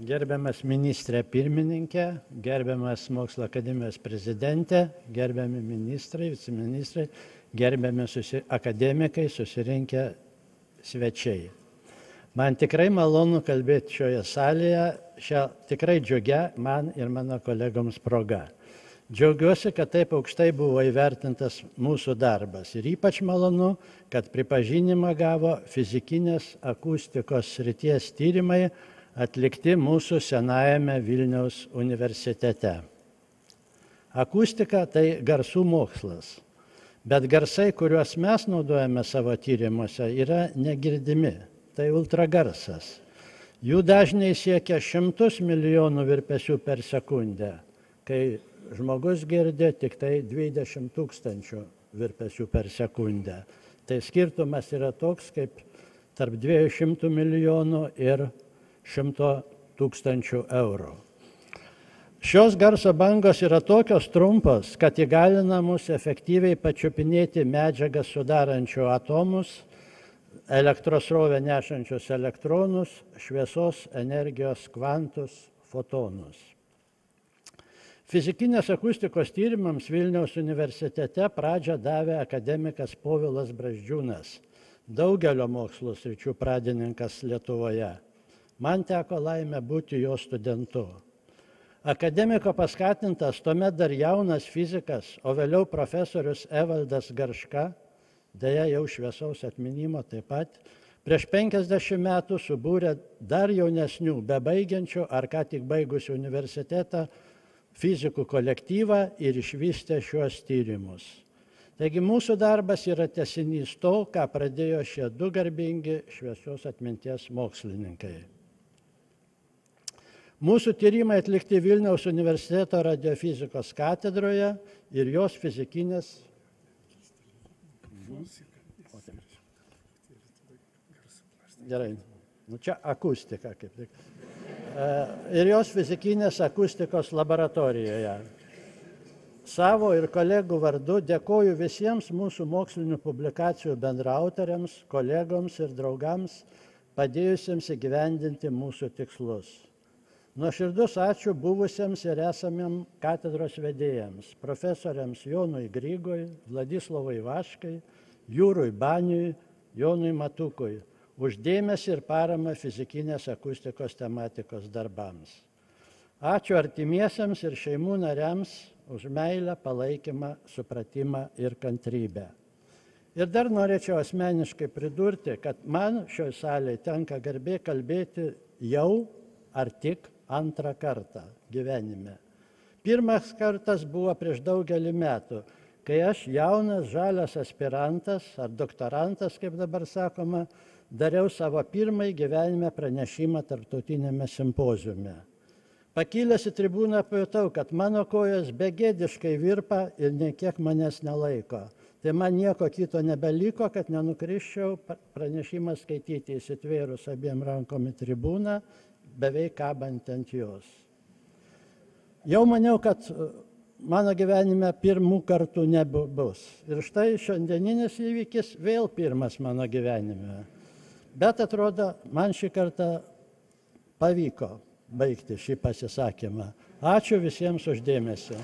Gerbiamas ministrė pirmininkė, gerbiamas Mokslo akademijos prezidentė, gerbiami ministrai, viceministrai, gerbiami akademikai, susirinkę svečiai. Man tikrai malonu kalbėti šioje salėje, šią tikrai džiugia man ir mano kolegoms proga. Džiaugiuosi, kad taip aukštai buvo įvertintas mūsų darbas ir ypač malonu, kad pripažinimą gavo fizikinės akustikos srities tyrimai atlikti mūsų senajame Vilniaus universitete. Akustika tai garsų mokslas, bet garsai, kuriuos mes naudojame savo tyrimuose, yra negirdimi. Tai ultragarsas. Jų dažniai siekia 100 milijonų virpesių per sekundę, kai žmogus girdi tik tai 20 000 virpesių per sekundę. Tai skirtumas yra toks kaip tarp 200 milijonų ir 100 000 eurų. Šios garso bangos yra tokios trumpos, kad įgalina mus efektyviai pačiupinėti medžiagas sudarančių atomus, elektros srovę nešančius elektronus, šviesos energijos kvantus, fotonus. Fizikinės akustikos tyrimams Vilniaus universitete pradžią davė akademikas Povilas Brazdžiūnas, daugelio mokslo sričių pradininkas Lietuvoje. Man teko laimė būti jo studentu. Akademiko paskatintas tuomet dar jaunas fizikas, o vėliau profesorius Evaldas Garška, deja jau šviesaus atminimo taip pat, prieš 50 metų subūrė dar jaunesnių, bebaigiančių ar ką tik baigusių universitetą fizikų kolektyvą ir išvystė šiuos tyrimus. Taigi mūsų darbas yra tęsinys to, ką pradėjo šie du garbingi šviesios atminties mokslininkai. Mūsų tyrimai atlikti Vilniaus universiteto radiofizikos katedroje ir jos fizikinės Gerai, čia akustika kaip tik. Ir jos fizikinės akustikos laboratorijoje. Savo ir kolegų vardu dėkoju visiems mūsų mokslinių publikacijų bendraautoriams, kolegoms ir draugams, padėjusiems įgyvendinti mūsų tikslus. Nuoširdus ačiū buvusiems ir esamiem katedros vedėjams, profesoriams Jonui Grygui, Vladislovui Vaškai, Jūrui Baniui, Jonui Matukui, už dėmesį ir paramą fizikinės akustikos tematikos darbams. Ačiū artimiesiems ir šeimų nariams už meilę, palaikymą, supratimą ir kantrybę. Ir dar norėčiau asmeniškai pridurti, kad man šioj salėje tenka garbė kalbėti jau ar tik antrą kartą gyvenime. Pirmas kartas buvo prieš daugelį metų, kai aš jaunas, žalias aspirantas ar doktorantas, kaip dabar sakoma, dariau savo pirmąjį gyvenime pranešimą tarptautinėme simpoziume. Pakilęs į tribūną pajutau, kad mano kojos begėdiškai virpa ir nė kiek manęs nelaiko. Tai man nieko kito nebeliko, kad nenukrisčiau pranešimą skaityti įsitvėrus abiem rankom į tribūną, beveik kabant ant jos. Jau maniau, kad mano gyvenime pirmų kartų nebus. Ir štai šiandieninis įvykis vėl pirmas mano gyvenime. Bet atrodo, man šį kartą pavyko baigti šį pasisakymą. Ačiū visiems už dėmesį.